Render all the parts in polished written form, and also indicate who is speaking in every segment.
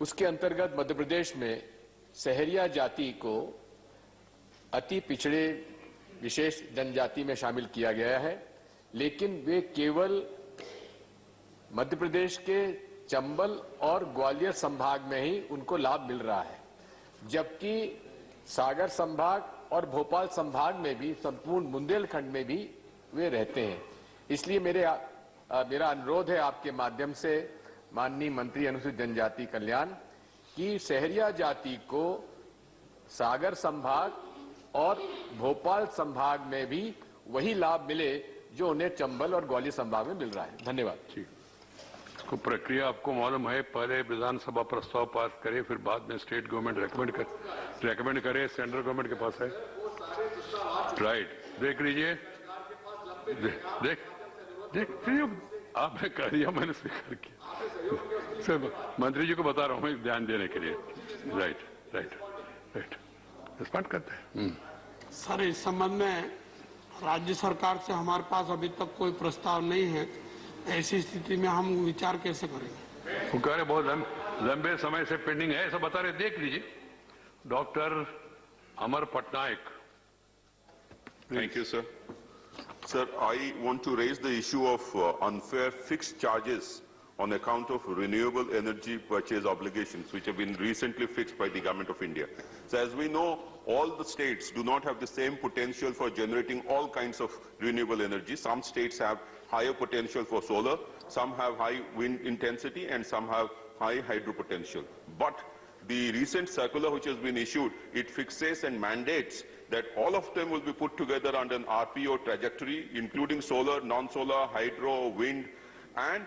Speaker 1: उसके अंतर्गत मध्य प्रदेश में सहरिया जाति को अति पिछड़े विशेष जनजाति में शामिल किया गया है, लेकिन वे केवल मध्य प्रदेश के चंबल और ग्वालियर संभाग में ही उनको लाभ मिल रहा है, जबकि सागर संभाग और भोपाल संभाग में भी, संपूर्ण बुंदेलखंड में भी वे रहते हैं। इसलिए मेरा अनुरोध है आपके माध्यम से माननीय मंत्री अनुसूचित जनजाति कल्याण की सहरिया जाति को सागर संभाग और भोपाल संभाग में भी वही लाभ मिले जो उन्हें चंबल और ग्वालियर संभाग में मिल रहा है। धन्यवाद।
Speaker 2: इसको प्रक्रिया आपको मालूम है, पहले विधानसभा प्रस्ताव पास करे, फिर बाद में स्टेट गवर्नमेंट रेकमेंड करे, सेंट्रल गवर्नमेंट के पास है। राइट, देख लीजिए, देख आपने कह दिया, मैंने स्वीकार किया। सर मंत्री जी को बता रहा हूँ ध्यान देने के लिए। राइट रिस्पॉन्ड करते हैं।
Speaker 3: सर, इस संबंध में राज्य सरकार से हमारे पास अभी तक कोई प्रस्ताव नहीं है। ऐसी स्थिति में हम विचार कैसे करेंगे?
Speaker 2: वो कह रहे बहुत लंबे समय से पेंडिंग है, ऐसा बता रहे। देख लीजिए। Doctor Amar Patnaik.
Speaker 4: Thank you, sir. Sir, I want to raise the issue of unfair fixed charges on account of renewable energy purchase obligations, which have been recently fixed by the Government of India. So, as we know, all the states do not have the same potential for generating all kinds of renewable energy. Some states have higher potential for solar, some have high wind intensity, and some have high hydro potential. But the recent circular which has been issued, it fixes and mandates that all of them will be put together under an RPO trajectory, including solar, non-solar, hydro, wind, and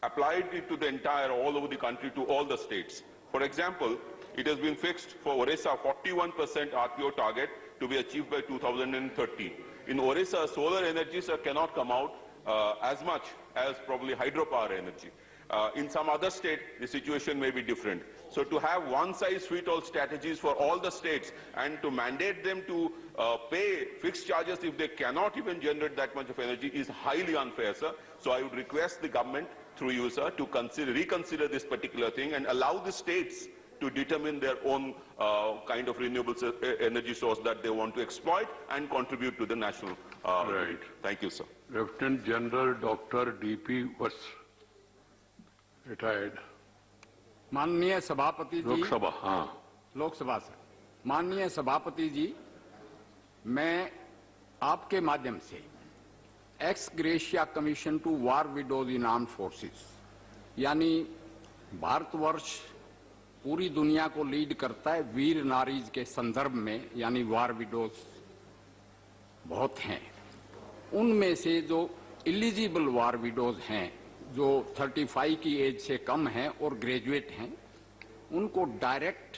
Speaker 4: applied it to the entire, all over the country, to all the states. For example, it has been fixed for Orissa 41% RPO target to be achieved by 2030. In Orissa, solar energy cannot come out as much as probably hydropower energy. In some other state, the situation may be different. So to have one-size-fits-all strategies for all the states and to mandate them to pay fixed charges if they cannot even generate that much of energy is highly unfair, sir. So I would request the government, through you, sir, to reconsider this particular thing and allow the states to determine their own kind of renewable energy source that they want to exploit and contribute to the national.
Speaker 2: Right.
Speaker 4: Thank you, sir.
Speaker 2: Lieutenant General Dr. D.P. Vats, retired.
Speaker 5: माननीय सभापति जी,
Speaker 2: लोकसभा, हाँ,
Speaker 5: लोकसभा से माननीय सभापति जी, मैं आपके माध्यम से ex gratia commission to war widows in armed forces, यानी भारतवर्ष पूरी दुनिया को लीड करता है वीर नारीज के संदर्भ में, यानी वार विडोज बहुत हैं। उनमें से जो एलिजिबल वार विडोज हैं, जो 35 की एज से कम हैं और ग्रेजुएट हैं, उनको डायरेक्ट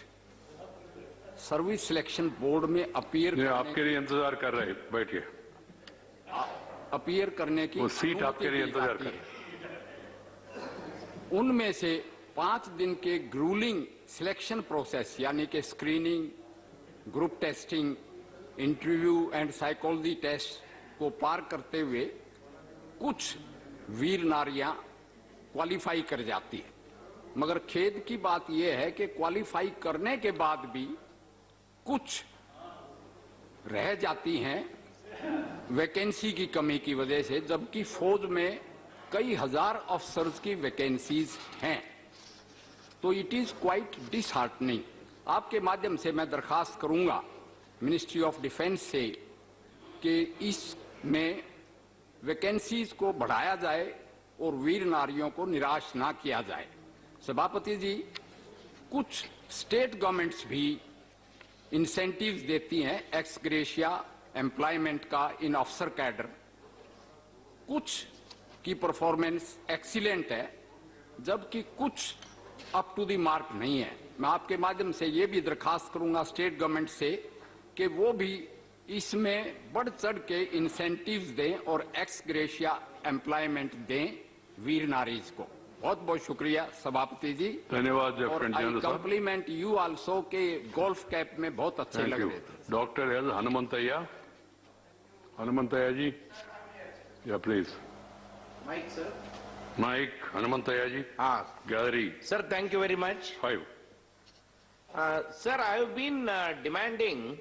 Speaker 5: सर्विस सिलेक्शन बोर्ड में अपीयर
Speaker 2: आपके लिए इंतजार कर रहे, बैठिए।
Speaker 5: अपीयर करने की
Speaker 2: वो सीट आपके लिए इंतजार कर रही।
Speaker 5: उनमें से 5 दिन के ग्रूलिंग सिलेक्शन प्रोसेस, यानी कि screening, group testing, interview and psychology test को पार करते हुए कुछ वीर नारियां क्वालिफाई कर जाती है। मगर खेद की बात यह है कि क्वालिफाई करने के बाद भी कुछ रह जाती हैं वैकेंसी की कमी की वजह से, जबकि फौज में कई हजार अफसर्स की वैकेंसीज हैं। तो इट इज क्वाइट डिसहार्टनिंग। आपके माध्यम से मैं दरखास्त करूंगा मिनिस्ट्री ऑफ डिफेंस से कि इसमें वैकेंसीज को बढ़ाया जाए और वीर नारियों को निराश ना किया जाए। सभापति जी, कुछ स्टेट गवर्नमेंट्स भी इंसेंटिव्स देती हैं एक्स ग्रेशिया एम्प्लॉयमेंट का इन अफसर कैडर। कुछ की परफॉर्मेंस एक्सीलेंट है, जबकि कुछ अप टू द मार्क नहीं है। मैं आपके माध्यम से ये भी दरखास्त करूंगा स्टेट गवर्नमेंट से कि वो भी इसमें बढ़ चढ़ के इंसेंटिव्स दें और एक्स ग्रेशिया एम्प्लॉयमेंट दें वीर नारीज को। बहुत बहुत शुक्रिया सभापति जी।
Speaker 2: धन्यवाद।
Speaker 5: और आई कॉम्प्लीमेंट यू आल्सो के गोल्फ कैप में बहुत अच्छे लग रहे थे।
Speaker 2: डॉक्टर एल हनुमंतैया, हनुमंतैया जी, या please.
Speaker 6: Mic sir.
Speaker 2: Naik, Hanumantaya ji, gallery
Speaker 6: Sir, thank you very much.
Speaker 2: 5.
Speaker 6: Sir, I have been demanding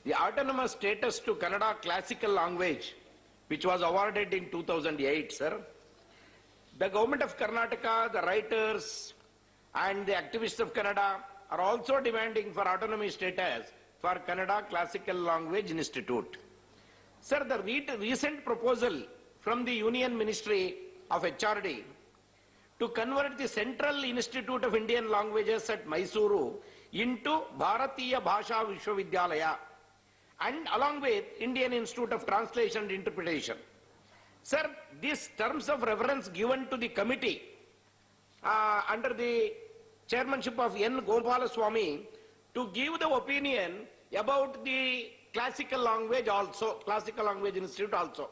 Speaker 6: the autonomous status to Kannada classical language, which was awarded in 2008, sir. The government of Karnataka, the writers, and the activists of Kannada are also demanding for autonomy status for Kannada Classical Language Institute. Sir, the recent proposal from the Union Ministry of HRD to convert the Central Institute of Indian Languages at Mysuru into Bharatiya Bhasha Vishwavidyalaya and along with Indian Institute of Translation and Interpretation. Sir, these terms of reference given to the committee under the chairmanship of N. Gopalaswamy to give the opinion about the classical language also, Classical Language Institute also.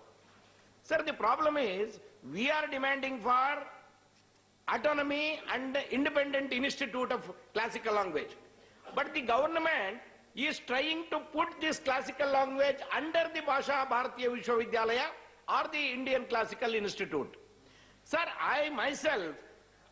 Speaker 6: Sir, the problem is we are demanding for autonomy and independent institute of classical language. But the government is trying to put this classical language under the Bhasha Bharatiya Vishwavidyalaya or the Indian Classical Institute. Sir, I myself,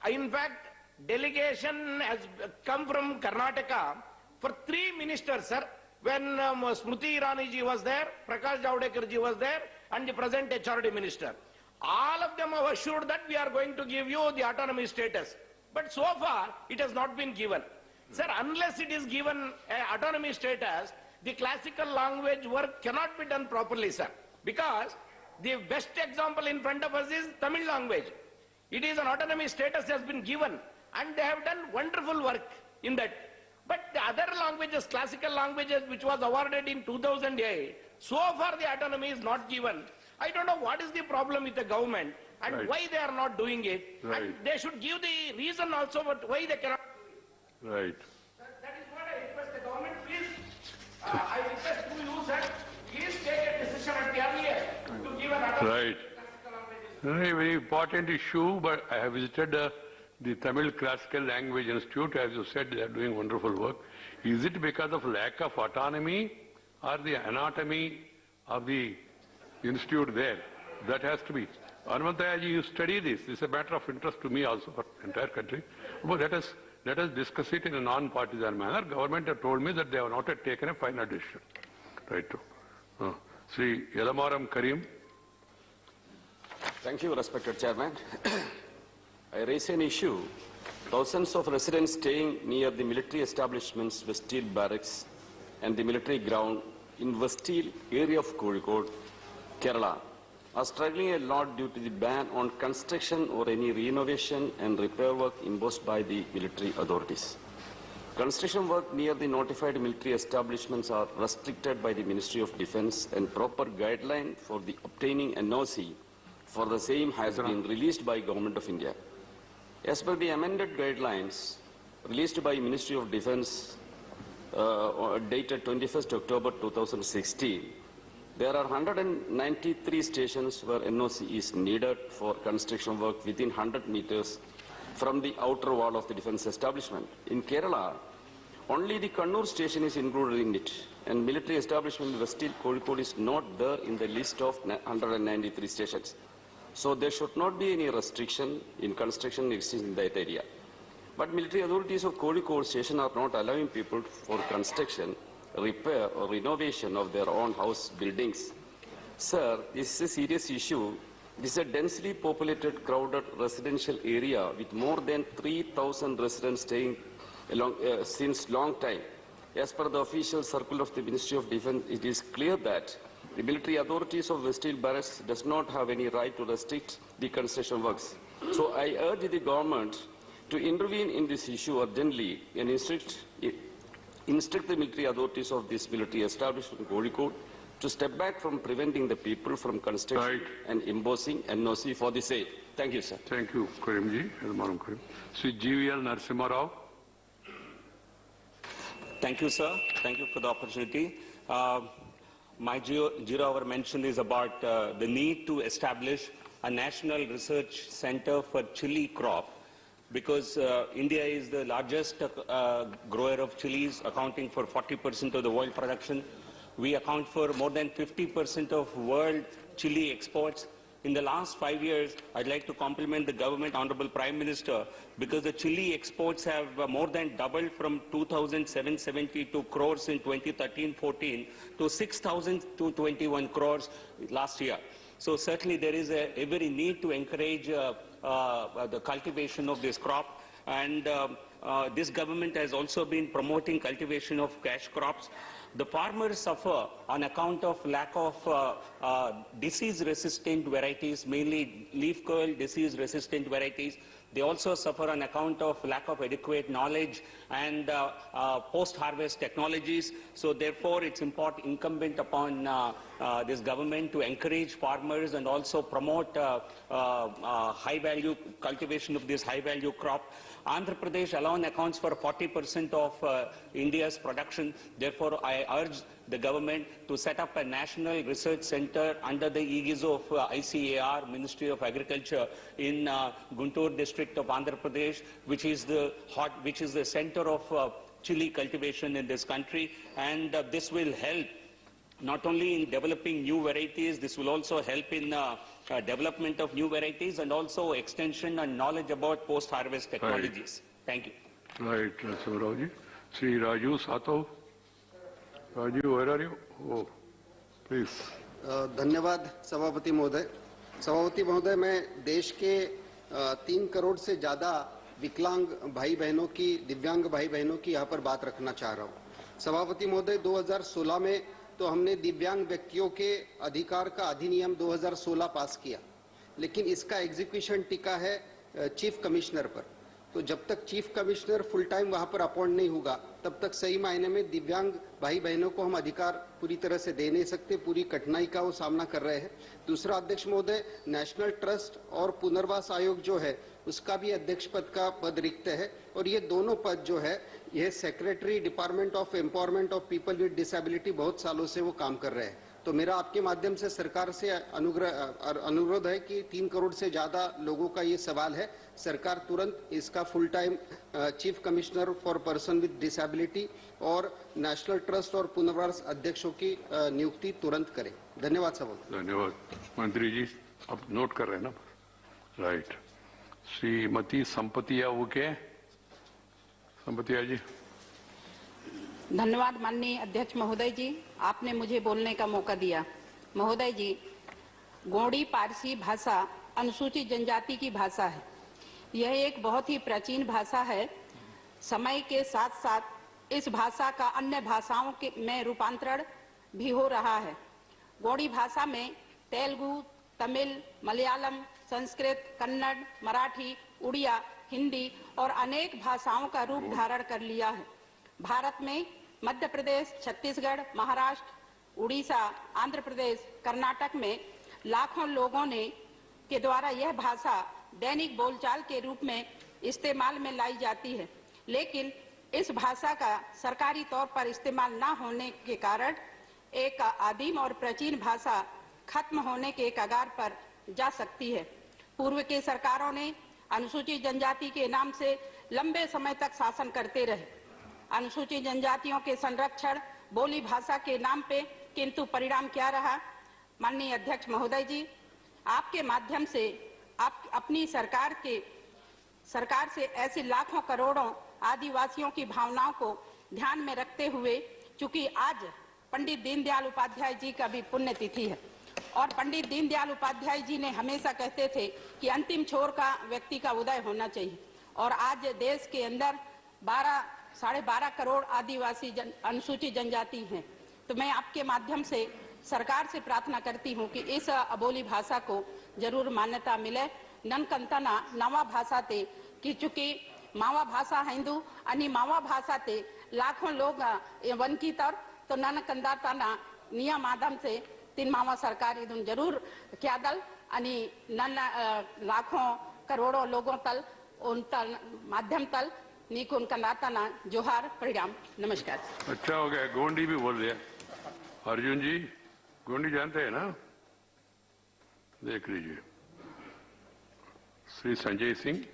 Speaker 6: in fact, delegation has come from Karnataka for 3 ministers, sir. When Smriti Irani ji was there, Prakash Javadekar ji was there, and the present HRD minister. All of them have assured that we are going to give you the autonomy status. But so far, it has not been given. Sir, unless it is given autonomy status, the classical language work cannot be done properly, sir. Because the best example in front of us is Tamil language. It is an autonomy status has been given, and they have done wonderful work in that. But the other languages, classical languages, which was awarded in 2008, so far the autonomy is not given. I don't know what is the problem with the government and why they are not doing it. And they should give the reason also but why they cannot do it.
Speaker 2: Right.
Speaker 6: That is what I request the government, please. I request to you, sir, please take a decision at the earliest to give an autonomy.
Speaker 2: Right. Very, very important issue, but I have visited the Tamil Classical Language Institute. As you said, they are doing wonderful work. Is it because of lack of autonomy or the anatomy of the institute there? That has to be. Hanumantaya ji, you study this. This is a matter of interest to me also for the entire country. But let us discuss it in a non-partisan manner. Government have told me that they have not yet taken a final decision. Right. Sri Yelamaram Karim.
Speaker 7: Thank you, respected Chairman. I raise an issue. Thousands of residents staying near the military establishments, Westfield Barracks, and the military ground in Westfield area of Kozhikode, Kerala, are struggling a lot due to the ban on construction or any renovation and repair work imposed by the military authorities. Construction work near the notified military establishments are restricted by the Ministry of Defence, and proper guideline for the obtaining NOC for the same has been released by Government of India. As per the amended guidelines released by Ministry of Defence dated 21st October 2016, there are 193 stations where NOC is needed for construction work within 100 meters from the outer wall of the defence establishment. In Kerala, only the Kannur station is included in it, and military establishment Westfield Kozhikode is not there in the list of 193 stations. So there should not be any restriction in construction existing in that area. But military authorities of Kozhikode station are not allowing people for construction, repair or renovation of their own house buildings. Sir, this is a serious issue. This is a densely populated, crowded residential area with more than 3,000 residents staying since long time. As per the official circular of the Ministry of Defence, it is clear that the military authorities of Westfield Barracks does not have any right to restrict the construction works. So I urge the government to intervene in this issue urgently and instruct the military authorities of this military establishment, Kozhikode, to step back from preventing the people from construction and imposing NOC for the same. Thank you, sir.
Speaker 2: Thank you, Karimji. Karim. Sri GVL Narasimha Rao.
Speaker 8: Thank you, sir. Thank you for the opportunity. My 0-hour mention is about the need to establish a national research center for chili crop, because India is the largest grower of chilies, accounting for 40% of the world production. We account for more than 50% of world chili exports. In the last 5 years, I'd like to compliment the government, Honorable Prime Minister, because the chili exports have more than doubled from 2,772 crores in 2013-14 to 6,221 crores last year. So certainly there is a very need to encourage the cultivation of this crop, and this government has also been promoting cultivation of cash crops. The farmers suffer on account of lack of disease-resistant varieties, mainly leaf curl disease-resistant varieties. They also suffer on account of lack of adequate knowledge and post-harvest technologies. So therefore, it's incumbent upon this government to encourage farmers and also promote high-value cultivation of this high-value crop. Andhra Pradesh alone accounts for 40% of India's production. Therefore, I urge the government to set up a national research center under the aegis of ICAR, Ministry of Agriculture, in Guntur district of Andhra Pradesh, which is the center of chili cultivation in this country, and this will help not only in developing new varieties, this will also help in development of new varieties and also extension and knowledge about post-harvest technologies. Thank you.
Speaker 2: Right, Rauji. Sri Raju Satov. Raju, where are you? Oh, please.
Speaker 9: धन्यवाद सभापति महोदय। सभापति महोदय, मैं देश के 3 करोड़ से ज्यादा विकलांग भाई बहनों की, दिव्यांग भाई बहनों की यहाँ पर बात रखना चाह रहा हूँ। सभापति महोदय, 2016 में तो हमने दिव्यांग व्यक्तियों के अधिकार का अधिनियम 2016 पास किया, लेकिन इसका एग्जीक्यूशन टिका है चीफ कमिश्नर पर। तो जब तक चीफ कमिश्नर फुल टाइम वहां पर अपॉइंट नहीं होगा, तब तक सही मायने में दिव्यांग भाई बहनों को हम अधिकार पूरी तरह से दे नहीं सकते। पूरी कठिनाई का वो सामना कर रहे हैं। दूसरा, अध्यक्ष महोदय, नेशनल ट्रस्ट और पुनर्वास आयोग जो है उसका भी अध्यक्ष पद का पद रिक्त है, और ये दोनों पद जो है ये secretary department of empowerment of people with disability बहुत सालों से वो काम कर रहे हैं। तो मेरा आपके माध्यम से सरकार से अनुरोध है कि 3 करोड़ से ज्यादा लोगों का ये सवाल है, सरकार तुरंत इसका full time chief commissioner for person with disability और नेशनल ट्रस्ट और पुनर्वास अध्यक्षों की नियुक्ति तुरंत करे। धन्यवाद सभापति।
Speaker 2: धन्यवाद मंत्री जी, आप नोट कर रहे हैं ना? राइट। श्रीमती संपतिया उके, संपतिया जी।
Speaker 10: धन्यवाद माननीय अध्यक्ष महोदय जी, आपने मुझे बोलने का मौका दिया। महोदय जी, गोंडी पारसी भाषा अनुसूचित जनजाति की भाषा है। यह एक बहुत ही प्राचीन भाषा है। समय के साथ साथ इस भाषा का अन्य भाषाओं में रूपांतरण भी हो रहा है। गोंडी भाषा में तेलुगु, तमिल, मलयालम, संस्कृत, कन्नड़, मराठी, उड़िया, हिंदी और अनेक भाषाओं का रूप धारण कर लिया है। भारत में मध्य प्रदेश, छत्तीसगढ़, महाराष्ट्र, उड़ीसा, आंध्र प्रदेश, कर्नाटक में लाखों लोगों के द्वारा यह भाषा दैनिक बोलचाल के रूप में इस्तेमाल में लाई जाती है, लेकिन इस भाषा का सरकारी तौर पर इस्तेमाल न होने के कारण एक आदिम और प्राचीन भाषा खत्म होने के कगार पर जा सकती है। पूर्व के सरकारों ने अनुसूचित जनजाति के नाम से लंबे समय तक शासन करते रहे। अनुसूचित जनजातियों के संरक्षण बोली भाषा के नाम पे, किंतु परिणाम क्या रहा? माननीय अध्यक्ष महोदय जी, आपके माध्यम से आप अपनी सरकार से ऐसी लाखों करोड़ों आदिवासियों की भावनाओं को ध्यान में रखते हुए, चूंकि आज पंडित दीनदयाल उपाध्याय जी का भी पुण्यतिथि है और पंडित दीनदयाल उपाध्याय जी ने हमेशा कहते थे कि अंतिम छोर का व्यक्ति का उदय होना चाहिए, और आज देश के अंदर 12.5 करोड़ आदिवासी अनुसूचित जनजाति हैं। तो मैं आपके माध्यम से सरकार से प्रार्थना करती हूं कि इस अबोली भाषा को जरूर मान्यता मिले। ननकंतना नवा भाषा ते कि चूंकि मावा भाषा हिंदू आणि मावा भाषा ते लाखों लोग वंचितर, तो ननकंदाताना नियम माध्यम से 3 मावा सरकार इधून जरूर क्यादल आणि लाखों करोड़ों लोगों तल उन तल माध्यम तल नीकुन कंदाताना जोहार परिणाम नमस्कार।
Speaker 2: अच्छा हो गया, गोंडी भी बोल दिया। अर्जुन जी, गोंडी जानते हैं ना? देख लीजिए। श्री संजय सिंह।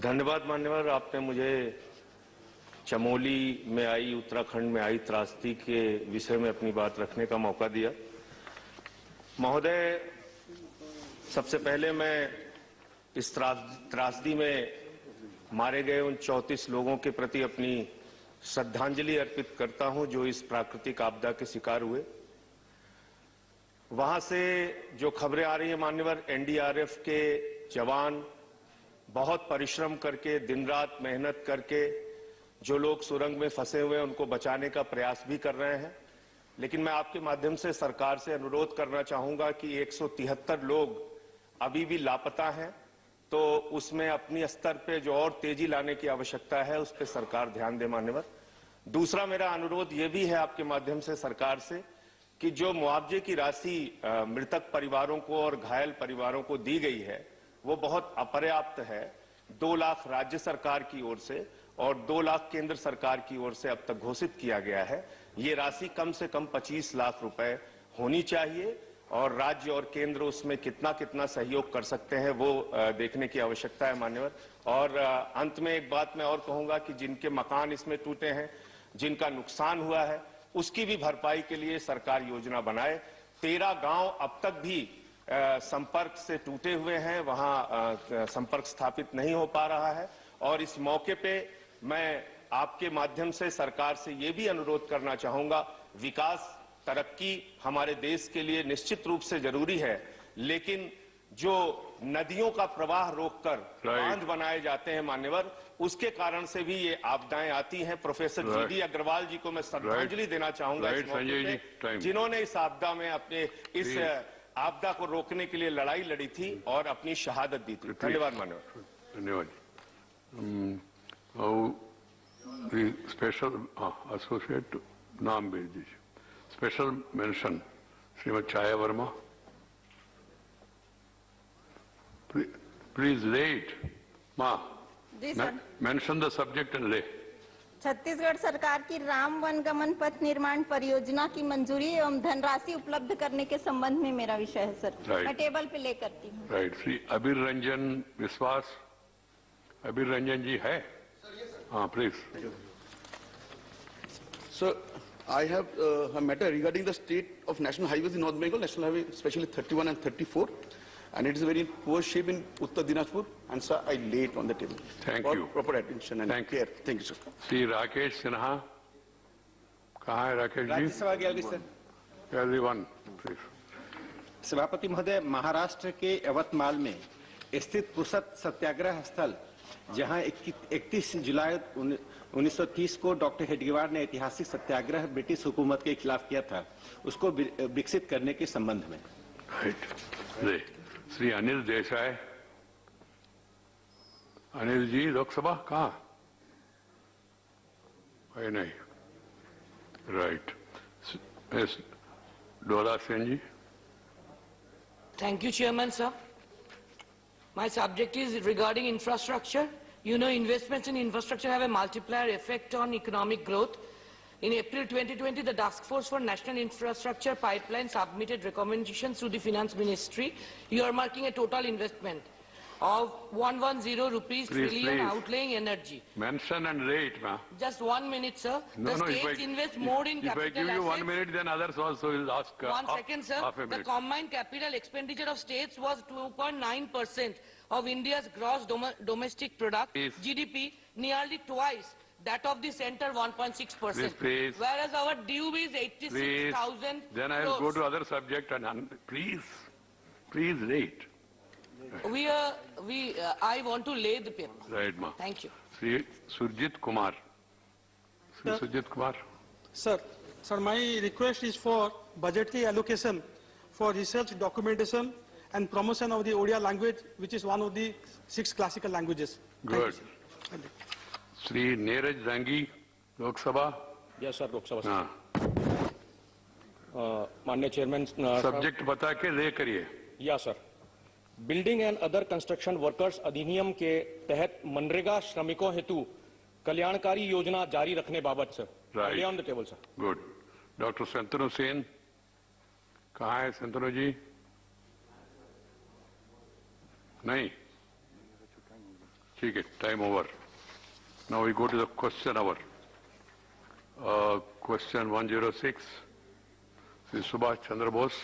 Speaker 11: धन्यवाद मान्यवर, आपने मुझे चमोली में आई, उत्तराखंड में आई त्रासदी के विषय में अपनी बात रखने का मौका दिया। महोदय, सबसे पहले मैं इस त्रासदी में मारे गए उन 34 लोगों के प्रति अपनी श्रद्धांजलि अर्पित करता हूं जो इस प्राकृतिक आपदा के शिकार हुए। वहां से जो खबरें आ रही है मान्यवर, एनडीआरएफ के जवान बहुत परिश्रम करके, दिन रात मेहनत करके जो लोग सुरंग में फंसे हुए हैं उनको बचाने का प्रयास भी कर रहे हैं। लेकिन मैं आपके माध्यम से सरकार से अनुरोध करना चाहूंगा कि 173 लोग अभी भी लापता हैं, तो उसमें अपनी स्तर पे जो और तेजी लाने की आवश्यकता है उस पर सरकार ध्यान दे मान्यवर। दूसरा मेरा अनुरोध ये भी है आपके माध्यम से सरकार से कि जो मुआवजे की राशि मृतक परिवारों को और घायल परिवारों को दी गई है वो बहुत अपर्याप्त है। 2 लाख राज्य सरकार की ओर से और 2 लाख केंद्र सरकार की ओर से अब तक घोषित किया गया है। ये राशि कम से कम 25 लाख रुपए होनी चाहिए और राज्य और केंद्र उसमें कितना कितना सहयोग कर सकते हैं वो देखने की आवश्यकता है मान्यवर। और अंत में एक बात मैं और कहूंगा कि जिनके मकान इसमें टूटे हैं, जिनका नुकसान हुआ है, उसकी भी भरपाई के लिए सरकार योजना बनाए। 13 गांव अब तक भी संपर्क से टूटे हुए हैं, वहां संपर्क स्थापित नहीं हो पा रहा है। और इस मौके पे मैं आपके माध्यम से सरकार से ये भी अनुरोध करना चाहूंगा, विकास तरक्की हमारे देश के लिए निश्चित रूप से जरूरी है, लेकिन जो नदियों का प्रवाह रोककर बांध बनाए जाते हैं मान्यवर, उसके कारण से भी ये आपदाएं आती हैं। प्रोफेसर जीडी अग्रवाल जी को मैं श्रद्धांजलि देना चाहूंगा इस मौके पे, जिन्होंने इस आपदा में अपने इस आपदा को रोकने के लिए लड़ाई लड़ी थी और अपनी शहादत दी थी। धन्यवाद मान्यवर।
Speaker 2: धन्यवाद। स्पेशल एसोसिएट नाम भेज दीजिए। Special mention Shrimati Chhaya Verma. Please let माँ मेंशन द सब्जेक्ट एंड ले।
Speaker 12: छत्तीसगढ़ सरकार की राम वनगमन पथ निर्माण परियोजना की मंजूरी एवं धनराशि उपलब्ध करने के संबंध में मेरा विषय है सर। मैं टेबल पे ले करती हूँ। राइट।
Speaker 2: श्री अबीर रंजन विश्वास। अबीर रंजन जी है? हाँ please.
Speaker 13: Sir, I have a matter regarding the state of national highways in North Bengal, national highway especially 31 and 34, and it is very poor shape in Uttar Dinajpur, and sir, I lay it on the table.
Speaker 2: Thank you.
Speaker 13: Proper attention and care. Thank you, sir.
Speaker 2: Shri Rakesh Sinha, कहाँ है Rakesh ji?
Speaker 14: Rajya Sabha gallery sir.
Speaker 2: Gallery 1, please.
Speaker 14: सभापति महोदय, महाराष्ट्र के यवतमाल में स्थित पुसद सत्याग्रह स्थल, जहां 31 जुलाई 1930 को डॉक्टर हेडगेवार ने ऐतिहासिक सत्याग्रह ब्रिटिश हुकूमत के खिलाफ किया था, उसको विकसित करने के संबंध में।
Speaker 2: राइट। श्री अनिल देसाई। अनिल जी लोकसभा कहाँ है? नहीं। Right. Dola Sen ji.
Speaker 15: Thank you, Chairman, sir. My subject is regarding infrastructure. You know, investments in infrastructure have a multiplier effect on economic growth. In April 2020, the Task Force for National Infrastructure Pipeline submitted recommendations to the Finance Ministry, earmarking a total investment of 110 rupees trillion outlaying energy.
Speaker 2: Mention and rate, ma'am.
Speaker 15: Just 1 minute, sir.
Speaker 2: No,
Speaker 15: the states invest more in capital assets.
Speaker 2: If I give you 1 minute, then others also will ask.
Speaker 15: 1 second, sir. The combined capital expenditure of states was 2.9% of India's gross domestic product, GDP, nearly twice that of the center, 1.6%. Whereas our due is 86,000.
Speaker 2: Then I will go to other subject and please rate.
Speaker 15: I want to lay the paper.
Speaker 2: Right, ma.
Speaker 15: Thank you.
Speaker 2: Sri Surjit Kumar. Surjit Kumar.
Speaker 16: Sir, my request is for budgetary allocation for research, documentation, and promotion of the Odia language, which is one of the 6 classical languages.
Speaker 2: Good. Sri Neeraj Zangi, Lok Sabha.
Speaker 17: Yes, sir, Lok Sabha. माननीय chairman,
Speaker 2: subject बता के ले करिए।
Speaker 17: या sir, building and other construction workers अधिनियम के तहत मनरेगा श्रमिकों हेतु कल्याणकारी योजना जारी रखने बाबत sir.
Speaker 2: Right.
Speaker 17: On the table sir.
Speaker 2: Good. Doctor Shantanu Sen, कहाँ है शंतनु जी? नहीं, ठीक है, time over. Now we go to the question hour. Question 106, Shri Subhash Chandra Bose,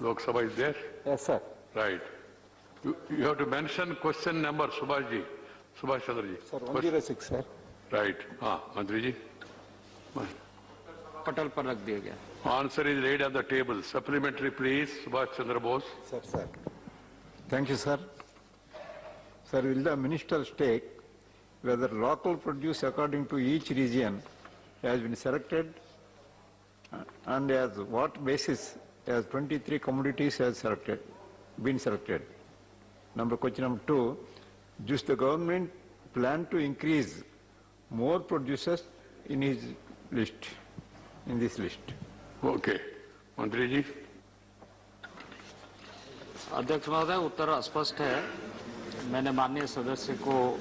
Speaker 2: Lok Sabha is there?
Speaker 18: Yes, sir.
Speaker 2: Right. You have to mention question number, Subhash ji. Subhash Chandra ji.
Speaker 18: Sir, 106, sir.
Speaker 2: Right. Mantri ji.
Speaker 5: पटल पर रख दिया गया.
Speaker 2: Answer is laid on the table. Supplementary, please. Subhash Chandra Bose.
Speaker 18: Sir. Thank you, sir. Sir, will the minister state whether local produce according to each region has been selected and as what basis as 23 commodities has been selected? Question number 2, does the government plan to increase more producers in his list, in this list?
Speaker 2: Okay. Mantri ji.
Speaker 19: अध्यक्ष महोदय, उत्तर अस्पष्ट है. मैंने माननीय सदस्य को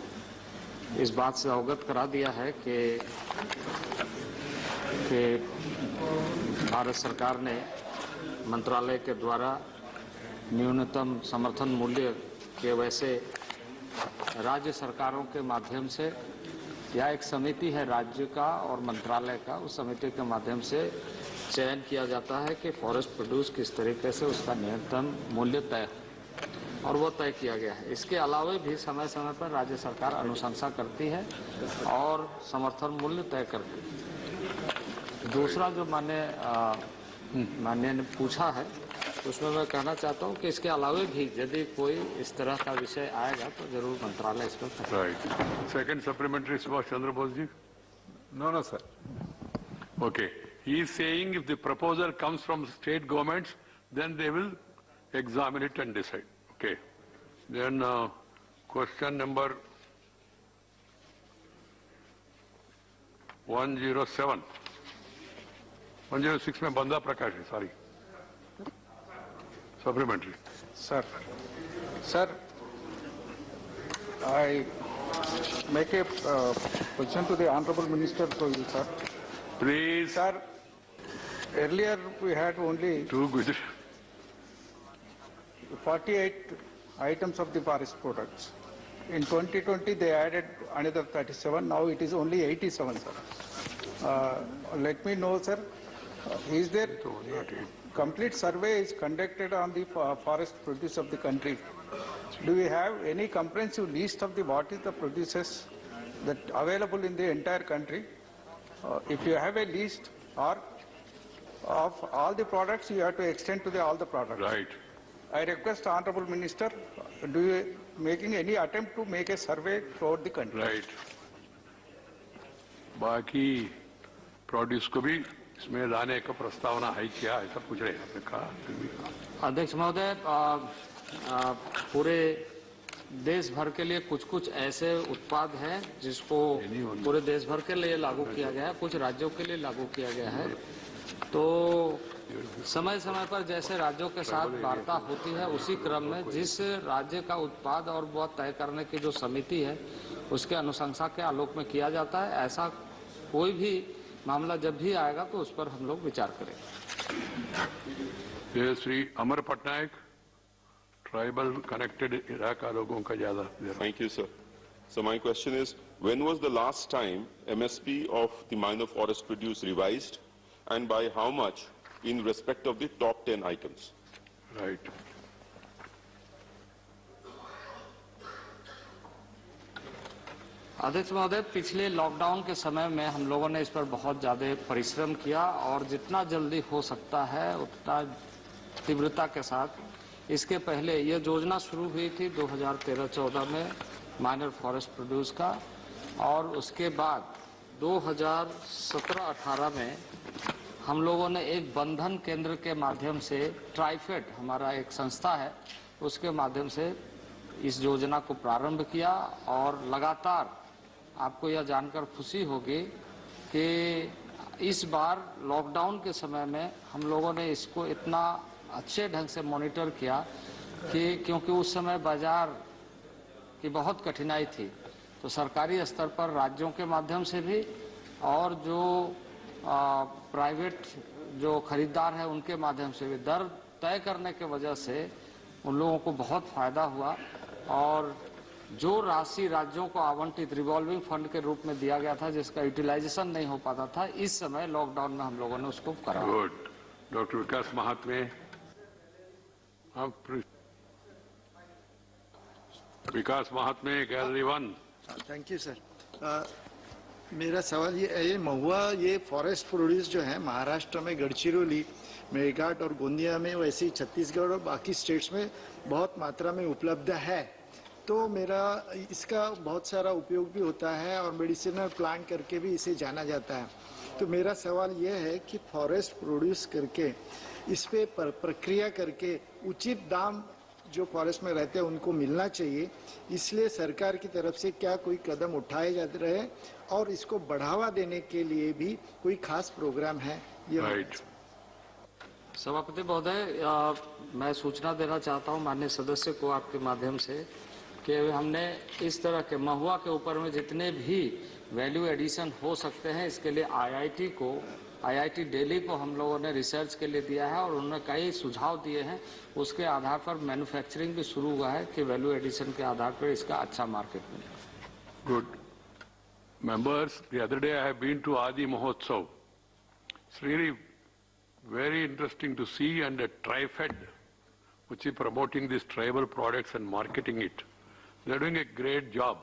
Speaker 19: इस बात से अवगत करा दिया है कि भारत सरकार ने मंत्रालय के द्वारा न्यूनतम समर्थन मूल्य के वैसे राज्य सरकारों के माध्यम से या एक समिति है राज्य का और मंत्रालय का, उस समिति के माध्यम से चयन किया जाता है कि फॉरेस्ट प्रोड्यूस किस तरीके से उसका न्यूनतम मूल्य तय और वो तय किया गया है. इसके अलावा भी समय समय पर राज्य सरकार अनुशंसा करती है और समर्थन मूल्य तय करती है. दूसरा जो माननीय ने पूछा है उसमें मैं कहना चाहता हूं कि इसके अलावा भी यदि कोई इस तरह का विषय आएगा तो जरूर मंत्रालय इस पर.
Speaker 2: Right. Second supplementary, Subhash Chandra Bose ji.
Speaker 18: No, sir.
Speaker 2: Okay. He is saying if the proposal comes from state governments, then they will examine it and decide. Okay. Then question number 107. 106 में बंदा प्रकाश है, sorry. Supplementary.
Speaker 20: Sir, I make a question to the Honorable Minister for you, sir.
Speaker 2: Please.
Speaker 20: Sir, earlier we had only 48 items of the forest products. In 2020 they added another 37, now it is only 87, sir. Let me know, sir, is there complete survey is conducted on the forest produce of the country? Do we have any comprehensive list of what is the produces that available in the entire country? If you have a list or of all the products, you have to extend to all the products.
Speaker 2: Right.
Speaker 20: I request Honorable Minister, do you making any attempt to make a survey throughout the country?
Speaker 2: Right. बाकी produce को भी इसमें लाने का प्रस्तावना है क्या, ऐसा पूछ रहे हैं आपने कहा.
Speaker 19: अध्यक्ष महोदय, पूरे देश भर के लिए कुछ ऐसे उत्पाद हैं जिसको पूरे देश भर के लिए लागू किया गया है, कुछ राज्यों के लिए लागू किया गया है. तो समय समय पर जैसे राज्यों के साथ वार्ता होती है उसी क्रम में जिस राज्य का उत्पाद और वह तय करने की जो समिति है उसके अनुशंसा के आलोक में किया जाता है. ऐसा कोई भी मामला जब भी आएगा तो उस पर हम लोग विचार करेंगे.
Speaker 2: श्री अमर पटनायक, ट्राइबल कनेक्टेड इलाका लोगों का ज्यादा.
Speaker 4: Thank you, sir. So my question is, when was the last time MSP of the minor forest produce revised, and by how much in respect of the top 10 items?
Speaker 2: Right.
Speaker 19: अध्यक्ष महोदय, पिछले lockdown के समय में हम लोगों ने इस पर बहुत ज्यादा परिश्रम किया और जितना जल्दी हो सकता है उतना तीव्रता के साथ इसके पहले ये योजना शुरू हुई थी 2013-14 में माइनर फॉरेस्ट प्रोड्यूस का, और उसके बाद 2017-18 में हम लोगों ने एक बंधन केंद्र के माध्यम से, ट्राइफेड हमारा एक संस्था है, उसके माध्यम से इस योजना को प्रारंभ किया और लगातार आपको यह जानकर खुशी होगी कि इस बार लॉकडाउन के समय में हम लोगों ने इसको इतना अच्छे ढंग से मॉनिटर किया कि क्योंकि उस समय बाजार की बहुत कठिनाई थी, तो सरकारी स्तर पर राज्यों के माध्यम से भी और जो प्राइवेट जो खरीदार है उनके माध्यम से भी दर तय करने के वजह से उन लोगों को बहुत फायदा हुआ और जो राशि राज्यों को आवंटित रिवॉल्विंग फंड के रूप में दिया गया था जिसका यूटिलाइजेशन नहीं हो पाता था, इस समय लॉकडाउन में हम लोगों ने उसको करा.
Speaker 2: Good. Doctor Vikas Mahatme. Vikas Mahatme gallery 1।
Speaker 21: Thank you sir. मेरा सवाल ये महुआ ये फॉरेस्ट प्रोड्यूस जो है महाराष्ट्र में गढ़चिरौली, मेरघाट और गोंदिया में, वैसे ही छत्तीसगढ़ और बाकी स्टेट्स में बहुत मात्रा में उपलब्ध है। तो मेरा इसका बहुत सारा उपयोग भी होता है और मेडिसिनल प्लांट करके भी इसे जाना जाता है। तो मेरा सवाल ये है कि फॉरेस्ट प्रोड्यूस करके इस पे प्रक्रिया करके उचित दाम जो फॉरेस्ट में रहते हैं उनको मिलना चाहिए, इसलिए सरकार की तरफ से क्या कोई कदम उठाए जा रहे हैं और इसको बढ़ावा देने के लिए भी कोई खास प्रोग्राम है? ये
Speaker 19: सभापति महोदय, मैं सूचना देना चाहता हूं माननीय सदस्य को आपके माध्यम से कि हमने इस तरह के महुआ के ऊपर में जितने भी वैल्यू एडिशन हो सकते हैं इसके लिए आईआईटी दिल्ली को हम लोगों ने रिसर्च के लिए दिया है और उन्होंने कई सुझाव दिए हैं। उसके आधार पर मैन्युफैक्चरिंग भी शुरू हुआ है कि वैल्यू एडिशन के आधार पर इसका अच्छा मार्केट मिलेगा।
Speaker 2: Good members, the other day I have been to Aadi Mahotsav. It's really very interesting to see, and a TriFed, which is promoting these tribal products and marketing it. They're doing a great job.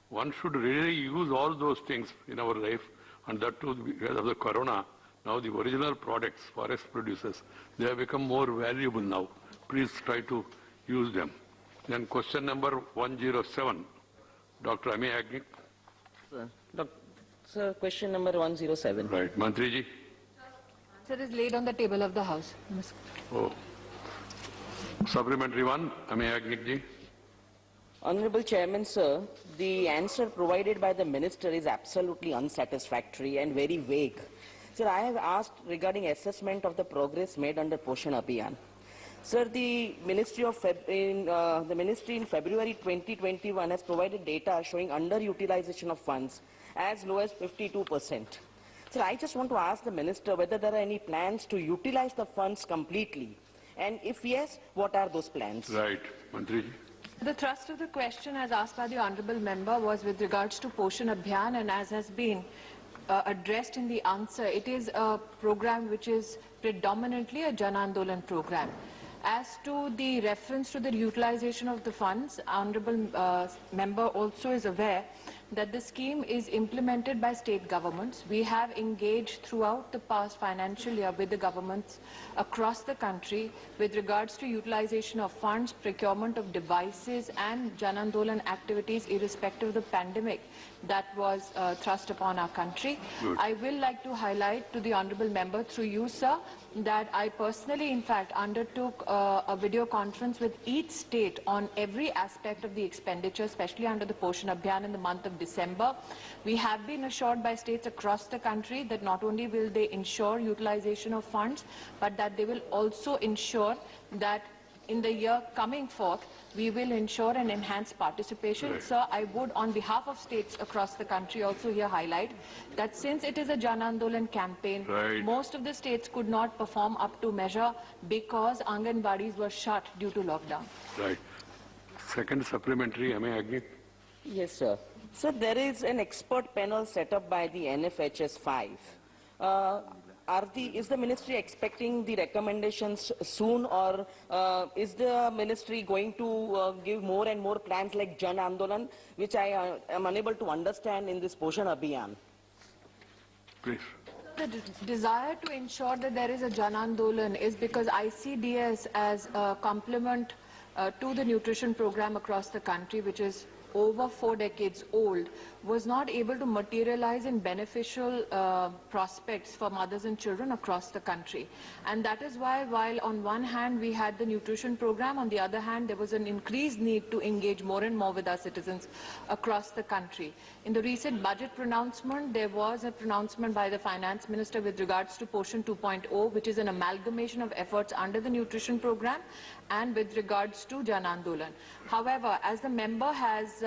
Speaker 2: One should really use all those things in our life, and that too because of the corona. Now the original products, forest producers, they have become more valuable now. Please try to use them. Then question number 107, Dr. Ami Agnik.
Speaker 22: Sir, question number 107.
Speaker 2: Right, Mantri ji.
Speaker 23: Sir, is laid on the table of the House.
Speaker 2: Oh. Supplementary one, Ami Agnik ji.
Speaker 22: Honorable Chairman, sir, the answer provided by the Minister is absolutely unsatisfactory and very vague. Sir, I have asked regarding assessment of the progress made under Poshan Abhiyan. Sir, the Ministry in February 2021 has provided data showing underutilization of funds as low as 52%. Sir, I just want to ask the Minister whether there are any plans to utilize the funds completely, and if yes, what are those plans?
Speaker 2: Right, Mantri ji.
Speaker 23: The thrust of the question as asked by the Honourable Member was with regards to Poshan Abhiyan, and as has been addressed in the answer, it is a program which is predominantly a Jan Andolan program. As to the reference to the utilization of the funds, Honourable Member also is aware that the scheme is implemented by state governments. We have engaged throughout the past financial year with the governments across the country with regards to utilization of funds, procurement of devices and Jan Andolan activities irrespective of the pandemic that was thrust upon our country. Good. I will like to highlight to the Honourable Member through you, sir, that I personally in fact undertook a video conference with each state on every aspect of the expenditure, especially under the Poshan Abhiyan in the month of December. We have been assured by states across the country that not only will they ensure utilization of funds, but that they will also ensure that in the year coming forth, we will ensure an enhanced participation. Right. Sir, I would, on behalf of states across the country, also here highlight that since it is a Jan Andolan campaign, right, most of the states could not perform up to measure because Anganwadis were shut due to lockdown. Right.
Speaker 2: Second supplementary, Ami Agnik.
Speaker 22: Yes, sir. So there is an expert panel set up by the NFHS 5. Is the ministry expecting the recommendations soon, or is the ministry going to give more and more plans like Jan Andolan, which I am unable to understand in this Poshan Abhiyan?
Speaker 2: Please.
Speaker 23: The desire to ensure that there is a Jan Andolan is because ICDS as a complement to the nutrition program across the country, which is over 4 decades old, was not able to materialize in beneficial prospects for mothers and children across the country. And that is why, while on one hand we had the nutrition program, on the other hand there was an increased need to engage more and more with our citizens across the country. In the recent budget pronouncement, there was a pronouncement by the Finance Minister with regards to Poshan 2.0, which is an amalgamation of efforts under the nutrition program and with regards to Jan Andolan. However, as the member has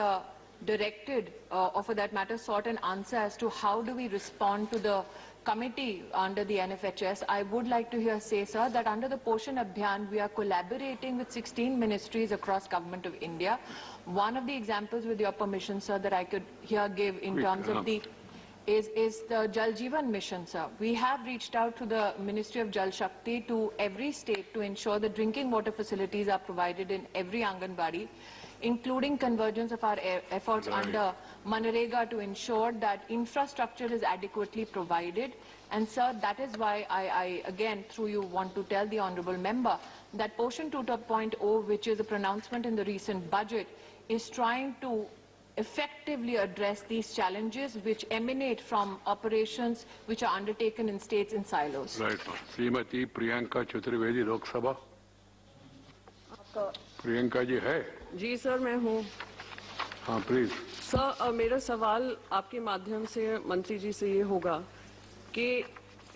Speaker 23: directed, or for that matter sought an answer as to how do we respond to the committee under the NFHS, I would like to here say, sir, that under the Poshan Abhiyan, we are collaborating with 16 ministries across Government of India. One of the examples, with your permission, sir, that I could here give in terms of the is the Jal Jeevan mission, sir. We have reached out to the Ministry of Jal Shakti to every state to ensure that drinking water facilities are provided in every Anganwadi, including convergence of our efforts under Manrega to ensure that infrastructure is adequately provided. And sir, that is why I again, through you, want to tell the honourable member that Poshan 2.0, which is a pronouncement in the recent budget, is trying to effectively address these challenges which emanate from operations which are undertaken in states in silos.
Speaker 2: Right. Srimati Priyanka Chaturvedi, Lok Sabha. Priyanka ji है?
Speaker 1: जी sir, मैं हूँ।
Speaker 2: हाँ please.
Speaker 1: Sir, मेरा सवाल आपके माध्यम से मंत्री जी से ये होगा कि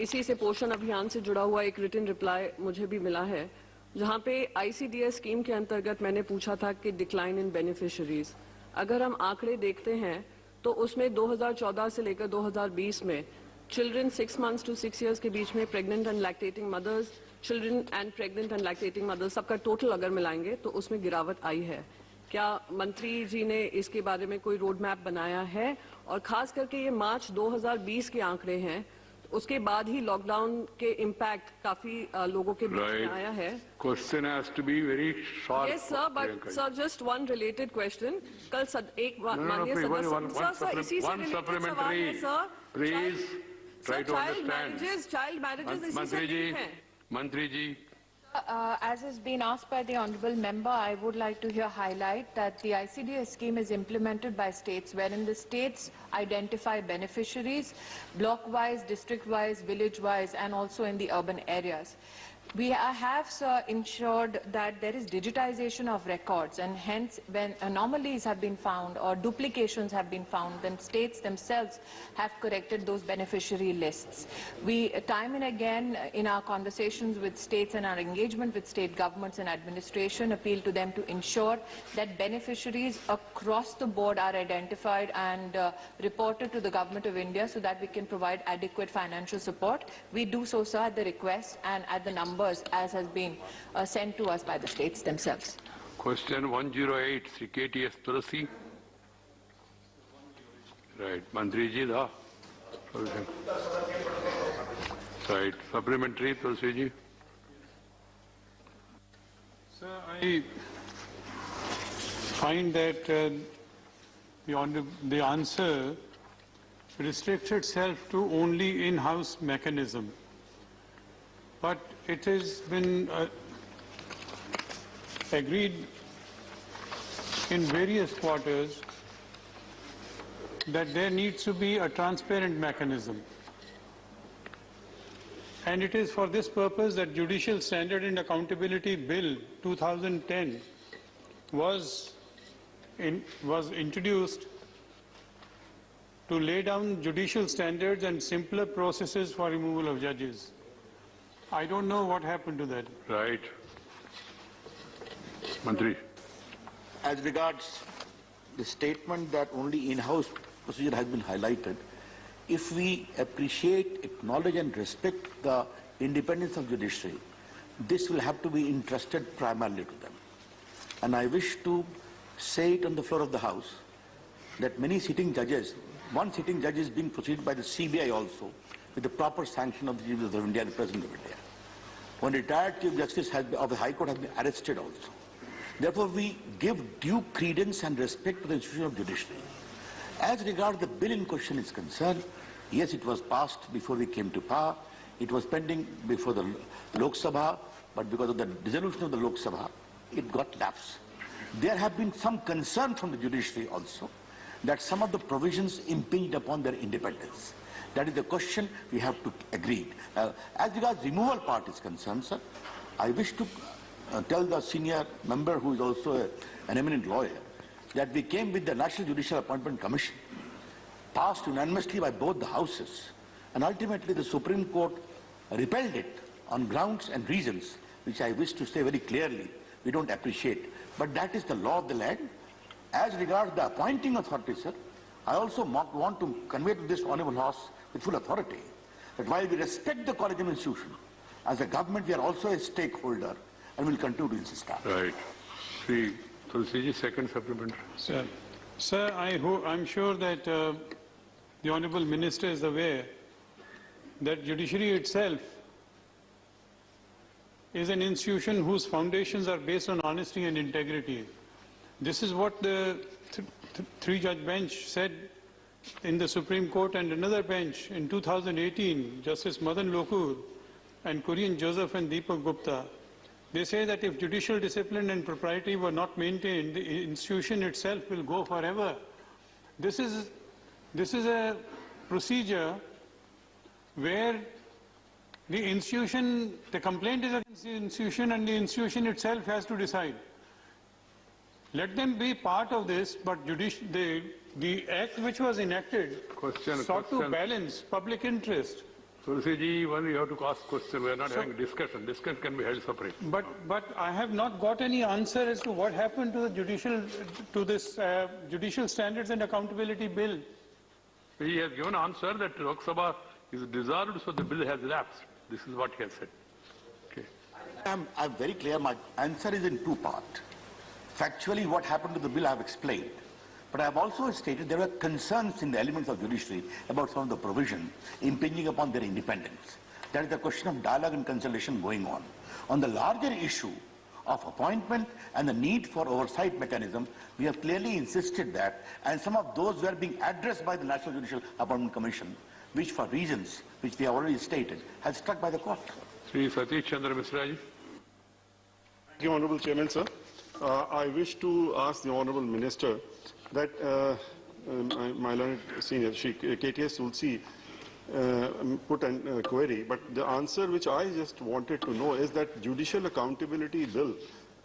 Speaker 1: इसी से पोषण अभियान से जुड़ा हुआ एक रिटन रिप्लाई मुझे भी मिला है, जहाँ पे ICDS स्कीम के अंतर्गत मैंने पूछा था कि डिक्लाइन इन बेनिफिशरीज, अगर हम आंकड़े देखते हैं तो उसमें 2014 से लेकर 2020 में चिल्ड्रन 6 months to 6 years के बीच में pregnant and lactating mothers, children and pregnant and lactating mothers, सबका टोटल अगर मिलाएंगे तो उसमें गिरावट आई है। क्या मंत्री जी ने इसके बारे में कोई रोड मैप बनाया है? और खास करके ये मार्च 2020 के आंकड़े हैं, उसके बाद ही लॉकडाउन के इम्पैक्ट काफी लोगों के बीच में आया है।
Speaker 2: Question has to be very short.
Speaker 1: Yes sir, but sir, just one related question. कल एक माननीय सदस्य सर इसी से रिलेटेड सवाल है sir.
Speaker 2: Please try to understand.
Speaker 1: Child marriages इसी से लिंक हैं।
Speaker 2: मंत्री जी।
Speaker 23: As has been asked by the honourable member, I would like to here highlight that the ICDS scheme is implemented by states, wherein the states identify beneficiaries block-wise, district-wise, village-wise, and also in the urban areas. We have, sir, ensured that there is digitization of records, and hence when anomalies have been found or duplications have been found, then states themselves have corrected those beneficiary lists. We, time and again, in our conversations with states and our engagement with state governments and administration, appeal to them to ensure that beneficiaries across the board are identified and reported to the Government of India so that we can provide adequate financial support. We do so, sir, at the request and at the numbers as has been sent to us by the states themselves.
Speaker 2: Question 108, Sri KTS Tulasi. Right, Mantri ji da. Right, supplementary Tulasi ji.
Speaker 3: Sir, I find that the answer restricts itself to only in-house mechanism. But it has been agreed in various quarters that there needs to be a transparent mechanism. And it is for this purpose that Judicial Standard and Accountability Bill 2010 was introduced to lay down judicial standards and simpler processes for removal of judges. I don't know what happened to that.
Speaker 2: Right. Mantri.
Speaker 6: As regards the statement that only in-house procedure has been highlighted, if we appreciate, acknowledge and respect the independence of judiciary, this will have to be entrusted primarily to them. And I wish to say it on the floor of the House that many sitting judges, one sitting judge is being proceeded by the CBI also, with the proper sanction of the Chief Justice of India and the President of India. One retired Chief Justice of the High Court has been arrested also. Therefore, we give due credence and respect to the institution of judiciary. As regards the bill in question is concerned, yes, it was passed before we came to power. It was pending before the Lok Sabha, but because of the dissolution of the Lok Sabha, it got lapsed. There have been some concern from the judiciary also that some of the provisions impinged upon their independence. That is the question we have to agree. As regards removal part is concerned, sir, I wish to tell the senior member who is also an eminent lawyer that we came with the National Judicial Appointment Commission, passed unanimously by both the houses, and ultimately the Supreme Court repelled it on grounds and reasons which I wish to say very clearly we don't appreciate. But that is the law of the land. As regards the appointing authority, sir, I also want to convey to this Honourable House with full authority that while we respect the collegium institution, as a government we are also a stakeholder and will continue to insist on.
Speaker 2: Right. Sri Tulsi ji, second supplementary.
Speaker 3: Sir, I'm sure that the Honorable Minister is aware that judiciary itself is an institution whose foundations are based on honesty and integrity. This is what the three-judge bench said in the Supreme Court, and another bench in 2018, Justice Madan Lokur and Kurian Joseph and Deepak Gupta. They say that if judicial discipline and propriety were not maintained, the institution itself will go forever. This is a procedure where the institution, the complaint is against the institution, and the institution itself has to decide. Let them be part of this, but the act which was enacted sought to balance public interest.
Speaker 2: Tulsi ji, when you have to ask question, we are not having discussion. Discussion can be held separate.
Speaker 3: But I have not got any answer as to what happened to the this judicial standards and accountability bill.
Speaker 2: He has given answer that Lok Sabha is dissolved, so the bill has lapsed. This is what he has said. Okay.
Speaker 6: I'm very clear. My answer is in two parts. Factually, what happened to the bill I have explained. But I have also stated there were concerns in the elements of judiciary about some of the provision impinging upon their independence. That is the question of dialogue and consultation going on. On the larger issue of appointment and the need for oversight mechanism, we have clearly insisted that, and some of those were being addressed by the National Judicial Appointment Commission, which for reasons which we have already stated, has struck by the court.
Speaker 2: Sri Satish Chandra Misra ji.
Speaker 7: Thank you, Honourable Chairman, sir. I wish to ask the Honourable Minister that my learned senior, Shri KTS Tulsi, put a query, but the answer which I just wanted to know is that Judicial Accountability Bill,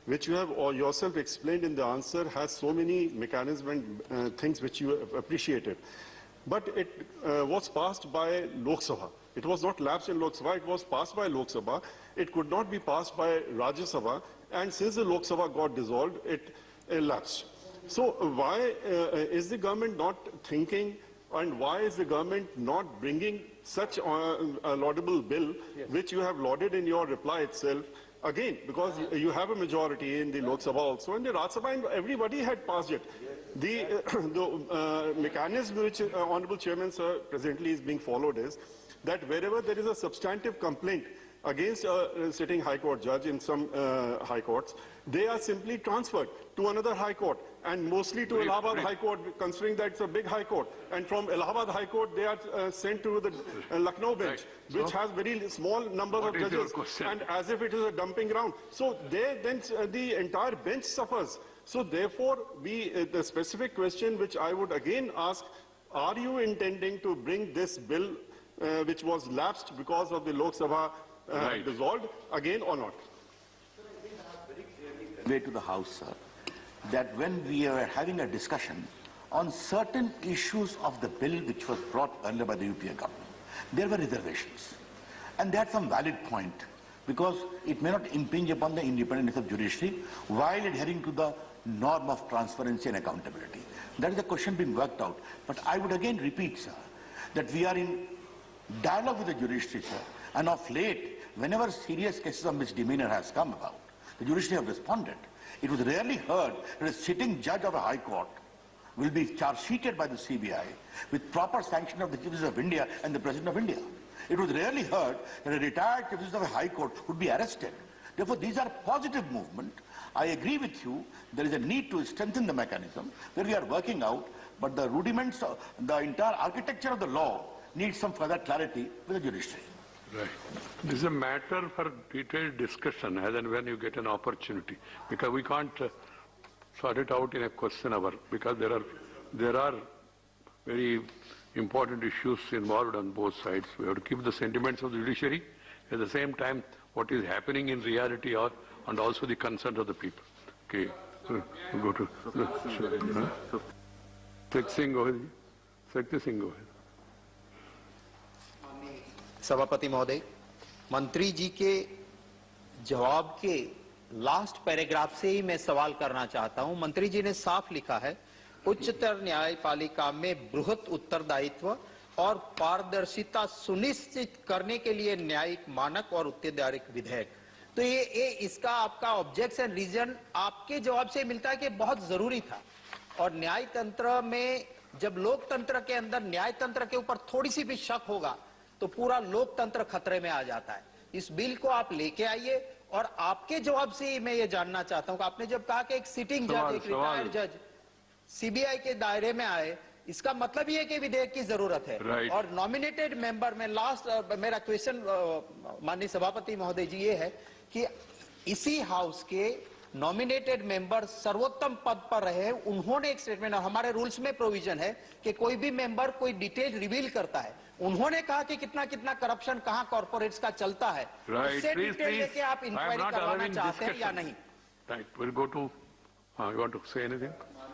Speaker 7: which you have yourself explained in the answer, has so many mechanisms and things which you appreciated. But it was passed by Lok Sabha. It was not lapsed in Lok Sabha, it was passed by Lok Sabha. It could not be passed by Rajya Sabha, and since the Lok Sabha got dissolved, it lapsed. So why is the government not thinking, and why is the government not bringing such a laudable bill, which you have lauded in your reply itself, again, because you have a majority in the Lok Sabha also, and the Rajya Sabha, and everybody had passed it. The mechanism which Honourable Chairman, sir, presently is being followed is that wherever there is a substantive complaint against a sitting High Court judge in some High Courts, they are simply transferred to another High Court, and mostly to Allahabad High Court, considering that it's a big High Court. And from Allahabad High Court, they are sent to the Lucknow bench, which has very small number of judges, and as if it is a dumping ground. So then the entire bench suffers. So therefore, the specific question which I would again ask, are you intending to bring this bill, which was lapsed because of the Lok Sabha dissolved, again or not?
Speaker 6: Way to the House, sir, that when we are having a discussion on certain issues of the bill which was brought earlier by the UPA government, there were reservations. And they had some valid point, because it may not impinge upon the independence of judiciary while adhering to the norm of transparency and accountability. That is the question being worked out. But I would again repeat, sir, that we are in dialogue with the judiciary, sir, and of late, whenever serious cases of misdemeanor has come about, the judiciary have responded. It was rarely heard that a sitting judge of a High Court will be charge-sheeted by the CBI with proper sanction of the Chief Justice of India and the President of India. It was rarely heard that a retired Chief Justice of a High Court would be arrested. Therefore, these are positive movement. I agree with you, there is a need to strengthen the mechanism where we are working out, but the rudiments, the entire architecture of the law needs some further clarity with the judiciary.
Speaker 2: Right. This is a matter for detailed discussion as and when you get an opportunity, because we can't sort it out in a question hour, because there are very important issues involved on both sides. We have to keep the sentiments of the judiciary, at the same time what is happening in reality, and also the consent of the people. Okay. Go to Sakti Singh, go ahead. Sakti Singh, go ahead.
Speaker 8: सभापति महोदय, मंत्री जी के जवाब के last paragraph से ही मैं सवाल करना चाहता हूं। मंत्री जी ने साफ लिखा है, उच्चतर न्यायपालिका में बृहत उत्तरदायित्व और पारदर्शिता सुनिश्चित करने के लिए न्यायिक मानक और उत्तरदायित्व विधेयक। तो ये इसका आपका ऑब्जेक्शन रीजन आपके जवाब से मिलता है कि बहुत जरूरी था, और न्याय तंत्र में जब लोकतंत्र के अंदर न्यायतंत्र के ऊपर थोड़ी सी भी शक होगा तो पूरा लोकतंत्र खतरे में आ जाता है। इस बिल को आप लेके आइए और आपके जवाब से मैं ये जानना चाहता हूं कि आपने जब कहा कि एक सिटिंग जज, एक रिटायर्ड जज सीबीआई के दायरे में आए, इसका मतलब ये है कि विधेयक की जरूरत है। और नॉमिनेटेड मेंबर में लास्ट मेरा क्वेश्चन माननीय सभापति महोदय जी ये है कि इसी हाउस के नॉमिनेटेड मेंबर सर्वोत्तम पद पर रहे, उन्होंने एक स्टेटमेंट, हमारे रूल्स में प्रोविजन है कि कोई भी मेंबर कोई डिटेल रिवील करता है, उन्होंने कहा कि कितना कितना करप्शन कहां कॉर्पोरेट्स का चलता है, उससे डिटेल लेके आप इंक्वायरी करवाना चाहते हैं या नहीं?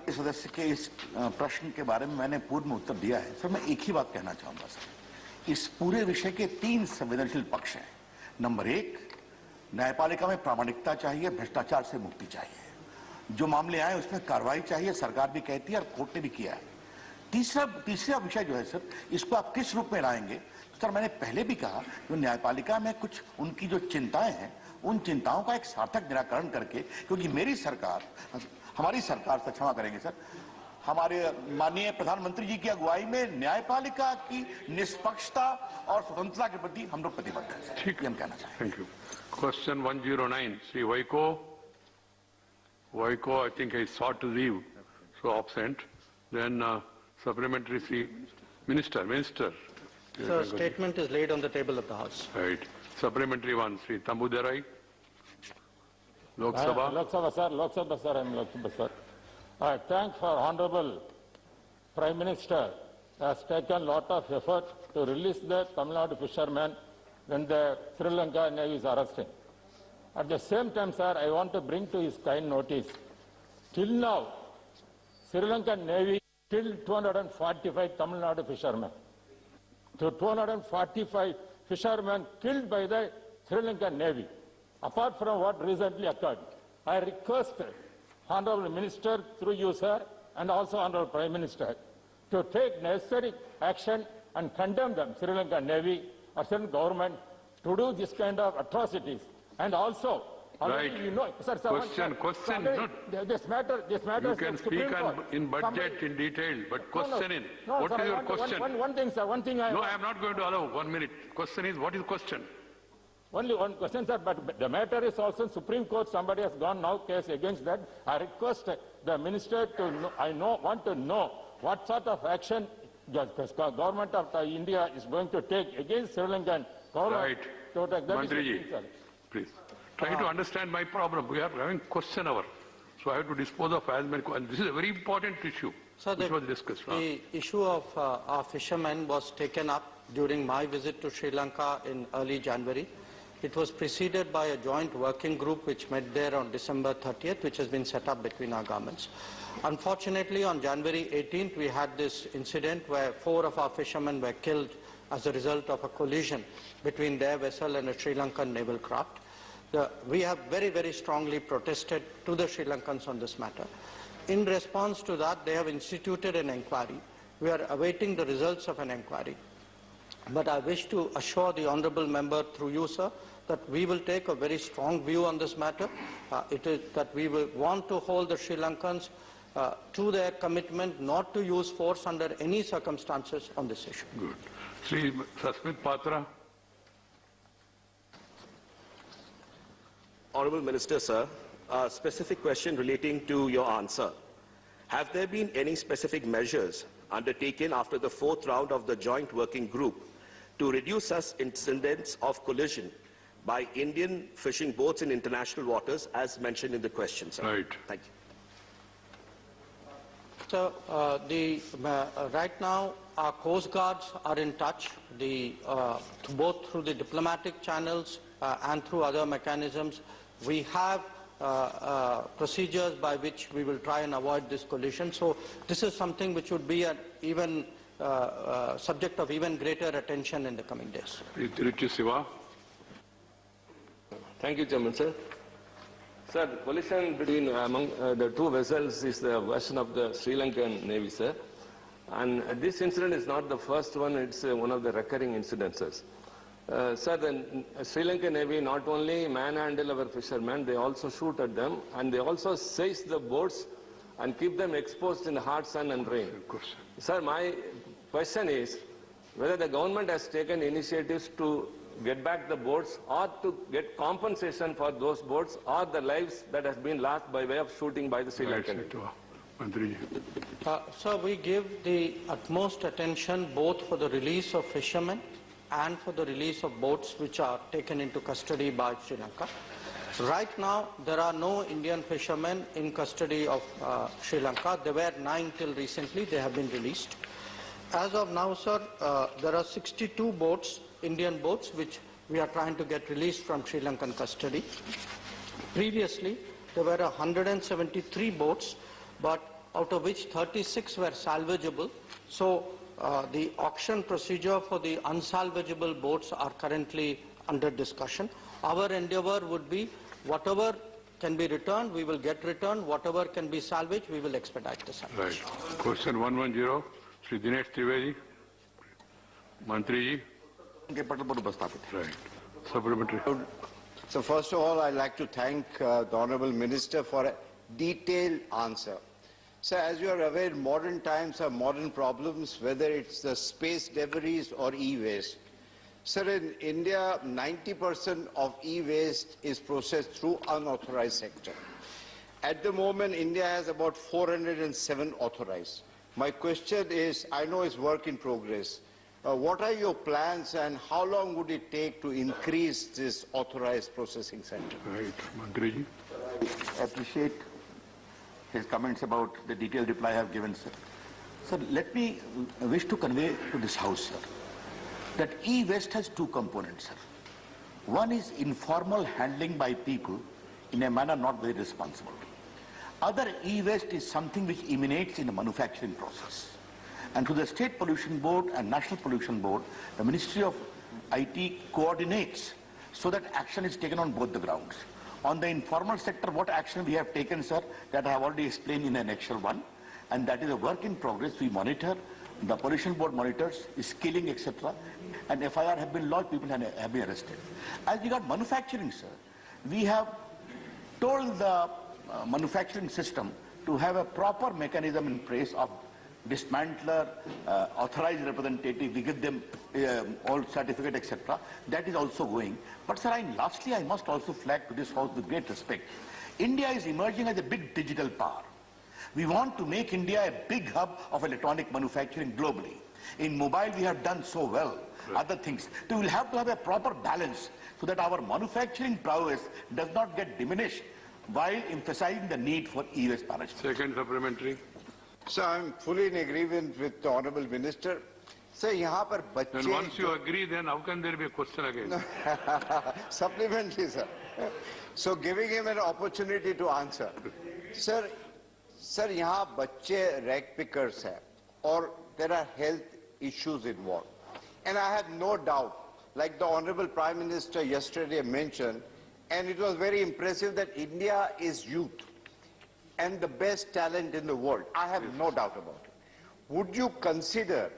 Speaker 6: इस सदस्य के इस प्रश्न के बारे में मैंने पूर्व में उत्तर दिया है। सर, मैं एक ही बात कहना चाहूंगा सर, इस पूरे विषय के 3 संवेदनशील पक्ष हैं। नंबर 1, न्यायपालिका में प्रामाणिकता चाहिए, भ्रष्टाचार से मुक्ति चाहिए, जो मामले आए उसमें कार्रवाई चाहिए, सरकार भी कहती है और कोर्ट ने भी किया है। तीसरा विषय जो है सर, इसको आप किस रूप में लाएंगे? सर, मैंने पहले भी कहा, जो न्यायपालिका में कुछ उनकी जो चिंताएं हैं, उन चिंताओं का एक सार्थक निराकरण करके, क्योंकि हमारी सरकार से, क्षमा करेंगे सर, हमारे माननीय प्रधानमंत्री जी की अगुवाई में न्यायपालिका की निष्पक्षता और स्वतंत्रता के प्रति हम लोग प्रतिबद्ध हैं। ठीक है, हम कहना चाहेंगे।
Speaker 2: Thank you. Question 109, Sri Vaiko, I think I sought to leave, so absent. Then supplementary, Sri Minister.
Speaker 9: Sir, statement is laid on the table of the House.
Speaker 2: Right. Supplementary one, Sri Tambudarai. Lok Sabha.
Speaker 10: Lok Sabha, sir. I thank for Honorable Prime Minister has taken a lot of effort to release the Tamil Nadu fishermen when the Sri Lanka Navy is arresting. At the same time, sir, I want to bring to his kind notice, till now, Sri Lankan Navy killed 245 Tamil Nadu fishermen. So 245 fishermen killed by the Sri Lankan Navy, apart from what recently occurred. I request Honorable Minister, through you, sir, and also Honorable Prime Minister, to take necessary action and condemn them, Sri Lankan Navy or certain government, to do this kind of atrocities. And also,
Speaker 2: right.
Speaker 10: You know, sir,
Speaker 2: question.
Speaker 10: This matter
Speaker 2: you can speak in budget in detail, but question what is your question?
Speaker 10: One thing, sir. One thing
Speaker 2: No, I am not going to allow. 1 minute. Question is, what is question?
Speaker 10: Only one question, sir, but the matter is also in Supreme Court. Somebody has gone now case against that. I request the minister to know, want to know what sort of action the government of India is going to take against Sri Lankan government.
Speaker 2: Right. Mantriji, please. Try to understand my problem. We are having question hour. So I have to dispose of as many questions. This is a very important issue,
Speaker 9: so
Speaker 2: which was discussed.
Speaker 9: The issue of our fishermen was taken up during my visit to Sri Lanka in early January. It was preceded by a joint working group which met there on December 30th, which has been set up between our governments. Unfortunately, on January 18th, we had this incident where 4 of our fishermen were killed as a result of a collision between their vessel and a Sri Lankan naval craft. We have very, very strongly protested to the Sri Lankans on this matter. In response to that, they have instituted an inquiry. We are awaiting the results of an inquiry. But I wish to assure the honourable member through you, sir, that we will take a very strong view on this matter. It is that we will want to hold the Sri Lankans to their commitment not to use force under any circumstances on this issue.
Speaker 2: Good. Sri Sasmit Patra.
Speaker 11: Honourable Minister, sir, a specific question relating to your answer. Have there been any specific measures undertaken after the 4th round of the joint working group to reduce such incidents of collision by Indian fishing boats in international waters, as mentioned in the question, sir?
Speaker 2: Right.
Speaker 11: Thank you.
Speaker 9: So, right now, our Coast Guards are in touch, both through the diplomatic channels and through other mechanisms. We have procedures by which we will try and avoid this collision. So, this is something which would be an even subject of even greater attention in the coming days.
Speaker 2: Ritu Siva.
Speaker 24: Thank you, Chairman, sir. Sir, the collision between among the 2 vessels is the version of the Sri Lankan Navy, sir. And this incident is not the first one, it's one of the recurring incidences. Sir, the Sri Lankan Navy not only manhandle our fishermen, they also shoot at them, and they also seize the boats and keep them exposed in the hard sun and rain. Sir, my question is whether the government has taken initiatives to get back the boats or to get compensation for those boats or the lives that has been lost by way of shooting by the Sri Lankan.
Speaker 9: Sir, we give the utmost attention both for the release of fishermen and for the release of boats which are taken into custody by Sri Lanka. Right now, there are no Indian fishermen in custody of Sri Lanka. There were 9 till recently. They have been released. As of now, sir, there are 62 boats, Indian boats, which we are trying to get released from Sri Lankan custody. Previously, there were 173 boats, but out of which 36 were salvageable. So the auction procedure for the unsalvageable boats are currently under discussion. Our endeavor would be whatever can be returned, we will get returned. Whatever can be salvaged, we will expedite the salvage.
Speaker 2: Right. Question 110, Sri Dinesh Trivedi, Mantri ji. Right. Supplementary.
Speaker 12: So first of all, I'd like to thank the Honourable Minister for a detailed answer. So as you are aware, modern times have modern problems, whether it's the space debris or e-waste. Sir, in India, 90% of e-waste is processed through unauthorized sector. At the moment, India has about 407 authorized. My question is, I know it's work in progress. What are your plans and how long would it take to increase this authorized processing center?
Speaker 2: Right. Mantri ji.
Speaker 6: I appreciate his comments about the detailed reply I have given, sir. Sir, let me wish to convey to this House, sir, that e-waste has two components, sir. One is informal handling by people in a manner not very responsible. Other e-waste is something which emanates in the manufacturing process. And to the State Pollution Board and National Pollution Board, the Ministry of IT coordinates so that action is taken on both the grounds. On the informal sector, what action we have taken, sir, that I have already explained in Annexure 1, and that is a work in progress. We monitor, the Pollution Board monitors, skilling, etc., and FIR have been lodged, people have been arrested. As regard manufacturing, sir, we have told the manufacturing system to have a proper mechanism in place of dismantler, authorized representative, we give them all certificate, etc. That is also going. But sir, lastly, I must also flag to this House with great respect. India is emerging as a big digital power. We want to make India a big hub of electronic manufacturing globally. In mobile, we have done so well. Other things. So we will have to have a proper balance so that our manufacturing prowess does not get diminished while emphasizing the need for e-waste management.
Speaker 2: Second supplementary.
Speaker 12: So I'm fully in agreement with the Honourable Minister. So, यहाँ पर बच्चे.
Speaker 2: And once you agree, then how can there be a question again?
Speaker 12: Supplementary, sir. So giving him an opportunity to answer. Sir, यहाँ बच्चे rag pickers हैं, और there are health issues involved. And I have no doubt, like the Honourable Prime Minister yesterday mentioned, and it was very impressive that India is youth and the best talent in the world. I have no doubt about it. Would you consider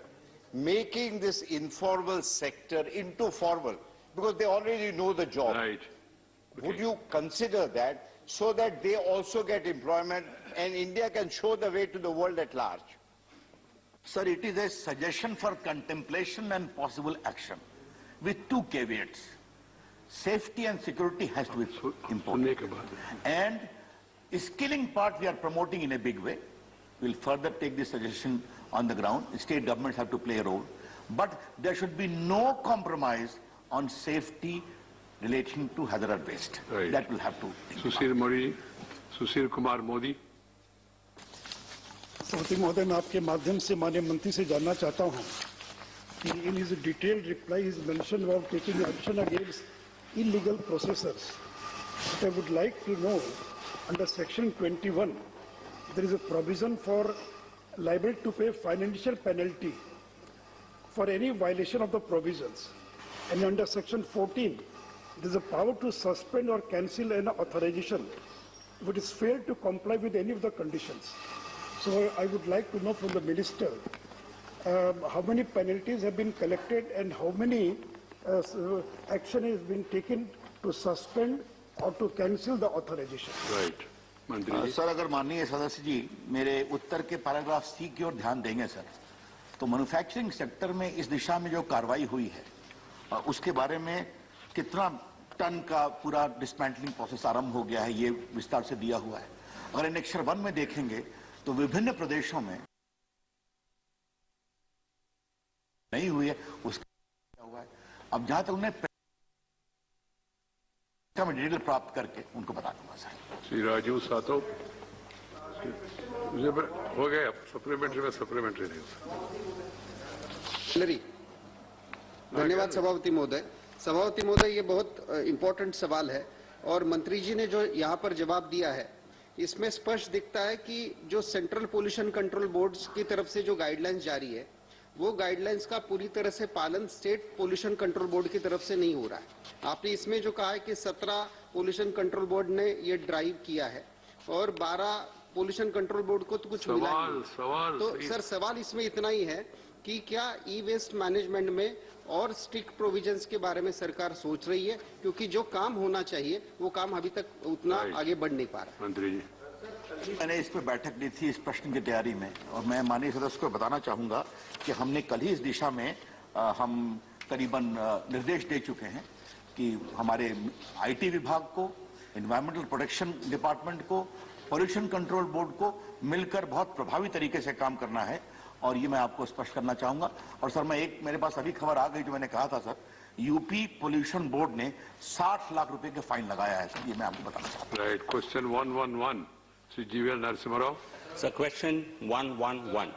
Speaker 12: making this informal sector into formal? Because they already know the job.
Speaker 2: Right. Okay.
Speaker 12: Would you consider that so that they also get employment and India can show the way to the world at large?
Speaker 6: Sir, it is a suggestion for contemplation and possible action with two caveats. Safety and security has to be important. And skilling part we are promoting in a big way. We'll further take this suggestion on the ground. State governments have to play a role. But there should be no compromise on safety relating to hazardous waste.
Speaker 2: Right.
Speaker 6: That will have to.
Speaker 2: Sushil Kumar Modi.
Speaker 13: सभापति महोदय, मैं आपके माध्यम से माननीय मंत्री से जानना चाहता हूं कि in his detailed reply he mentioned about taking action against illegal processors. But I would like to know, under section 21, there is a provision for liable to pay financial penalty for any violation of the provisions. And under section 14, there is a power to suspend or cancel an authorization if it is failed to comply with any of the conditions. So I would like to know from the Minister how many penalties have been collected and how many action has been taken to suspend or to cancel the authorization.
Speaker 2: Right.
Speaker 6: Sir, अगर माननीय सदस्य जी मेरे उत्तर के paragraph सी की ओर ध्यान देंगे sir, तो manufacturing sector में इस दिशा में जो कार्रवाई हुई है उसके बारे में कितना टन का पूरा डिस्मेंटलिंग प्रोसेस आरंभ हो गया है, ये विस्तार से दिया हुआ है। अगर एनेक्सर 1 में देखेंगे तो विभिन्न प्रदेशों में नहीं हुई है, उसका हुआ है। अब जहां तक उन्हें डिटेल प्राप्त करके उनको बता दूंगा सर।
Speaker 2: श्री राजीव सातव, हो गया सप्लीमेंट्री में सप्लीमेंट्री नहीं
Speaker 14: धन्यवाद सभापति महोदय। सभापति महोदय, ये बहुत इम्पोर्टेंट सवाल है और मंत्री जी ने जो यहाँ पर जवाब दिया है इसमें स्पष्ट दिखता है कि जो सेंट्रल पोल्यूशन कंट्रोल बोर्ड की तरफ से जो गाइडलाइंस जारी है वो गाइडलाइंस का पूरी तरह से पालन स्टेट पोल्यूशन कंट्रोल बोर्ड की तरफ से नहीं हो रहा है। आपने इसमें जो कहा है कि 17 पोल्यूशन कंट्रोल बोर्ड ने ये ड्राइव किया है और 12 पोल्यूशन कंट्रोल बोर्ड को तो कुछ मिला नहीं। तो सर सवाल इसमें इतना ही है कि क्या ई वेस्ट मैनेजमेंट में और स्ट्रिक्ट प्रोविजंस के बारे में सरकार सोच रही है, क्योंकि जो काम होना चाहिए वो काम अभी तक उतना आगे बढ़ नहीं पा रहा।
Speaker 2: मंत्री जी,
Speaker 6: मैंने इस पर बैठक ली थी इस प्रश्न की तैयारी में और मैं माननीय सदस्य को बताना चाहूंगा कि हमने कल ही इस दिशा में हम करीबन निर्देश दे चुके हैं कि हमारे आईटी विभाग को, एनवायरमेंटल प्रोटेक्शन डिपार्टमेंट को, पोल्यूशन कंट्रोल बोर्ड को मिलकर बहुत प्रभावी तरीके से काम करना है और ये मैं आपको स्पष्ट करना चाहूंगा। और सर मैं मेरे पास अभी खबर आ गई जो मैंने कहा था सर, यूपी पोल्यूशन बोर्ड ने 60 लाख रुपए के फाइन लगाया है सर, ये मैं आपको बताना चाहता हूँ।
Speaker 2: Right, question 111 Shri GVL Narasimha Rao.
Speaker 11: Sir, question 111.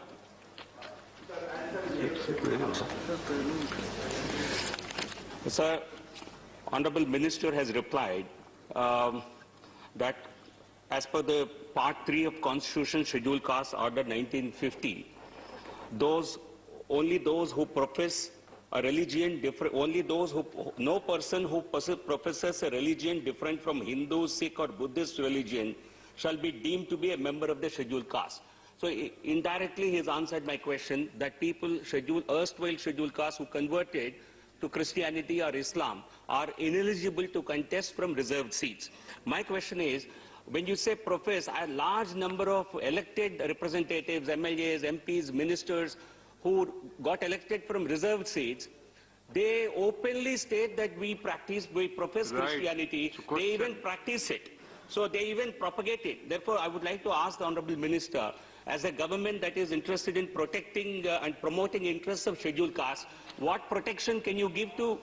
Speaker 11: Sir, Honorable Minister has replied that as per the Part 3 of Constitution Scheduled Caste Order 1950, only those who profess a religion different, no person who professes a religion different from Hindu, Sikh or Buddhist religion shall be deemed to be a member of the scheduled caste. So indirectly he has answered my question that people erstwhile scheduled caste who converted to Christianity or Islam are ineligible to contest from reserved seats. My question is, when you say profess, a large number of elected representatives, MLAs, MPs, ministers who got elected from reserved seats, they openly state that we profess Christianity, they even practice it. So they even propagate it. Therefore, I would like to ask the Honorable Minister, as a government that is interested in protecting and promoting interests of scheduled castes, what protection can you give to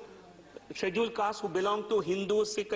Speaker 11: scheduled castes who belong to Hindu, Sikh